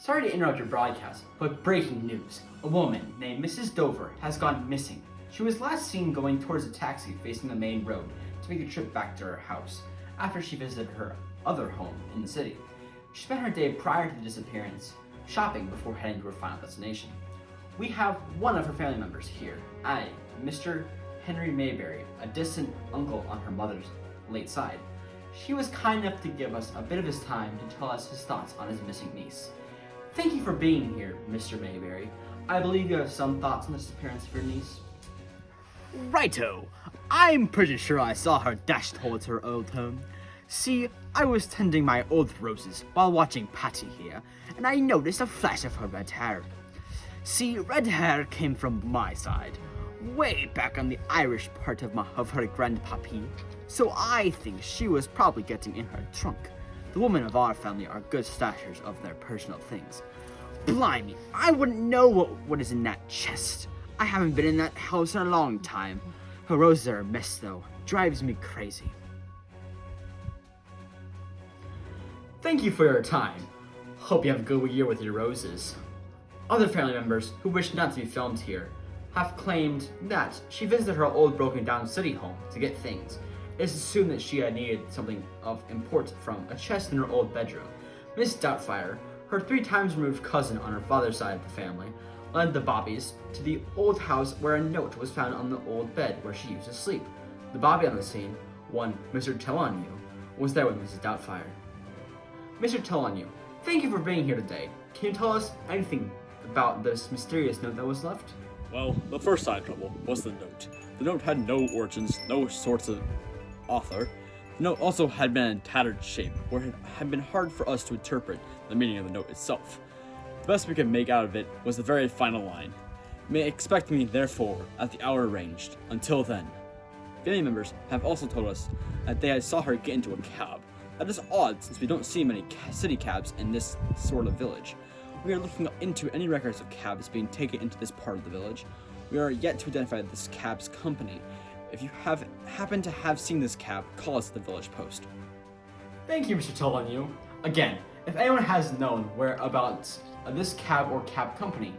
Sorry to interrupt your broadcast, but breaking news. A woman named Mrs. Dover has gone missing. She was last seen going towards a taxi facing the main road to make a trip back to her house after she visited her other home in the city. She spent her day prior to the disappearance shopping before heading to her final destination. We have one of her family members here, Mr. Henry Mayberry, a distant uncle on her mother's late side. He was kind enough to give us a bit of his time to tell us his thoughts on his missing niece. Thank you for being here, Mr. Mayberry. I believe you have some thoughts on the disappearance of your niece. Righto! I'm pretty sure I saw her dash towards her old home. See, I was tending my old roses while watching Patty here, and I noticed a flash of her red hair. See, red hair came from my side, way back on the Irish part of her grandpappy, so I think she was probably getting in her trunk. The women of our family are good stashers of their personal things. Blimey, I wouldn't know what is in that chest. I haven't been in that house in a long time. Her roses are a mess, though. Drives me crazy. Thank you for your time. Hope you have a good year with your roses. Other family members who wish not to be filmed here have claimed that she visited her old broken down city home to get things. It is assumed that she had needed something of import from a chest in her old bedroom. Miss Doubtfire, her 3 times removed cousin on her father's side of the family, led the Bobbies to the old house where a note was found on the old bed where she used to sleep. The Bobby on the scene, one Mr. Telonu, was there with Mrs. Doubtfire. Mr. Telonu, thank you for being here today. Can you tell us anything about this mysterious note that was left? Well, the first side trouble was the note. The note had no origins, no source of author. The note also had been in tattered shape, where it had been hard for us to interpret the meaning of the note itself. The best we could make out of it was the very final line. You may expect me, therefore, at the hour arranged. Until then. Family members have also told us that they saw her get into a cab. That is odd, since we don't see many city cabs in this sort of village. We are looking into any records of cabs being taken into this part of the village. We are yet to identify this cab's company. If you have happened to have seen this cab, call us at the village post. Thank you, Mr. Telonu. Again, if anyone has known whereabouts this cab or cab company,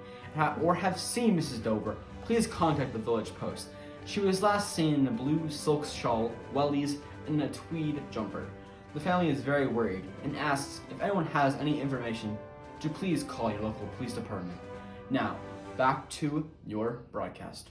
or have seen Mrs. Dover, please contact the village post. She was last seen in a blue silk shawl, wellies, and a tweed jumper. The family is very worried and asks if anyone has any information to please call your local police department. Now, back to your broadcast.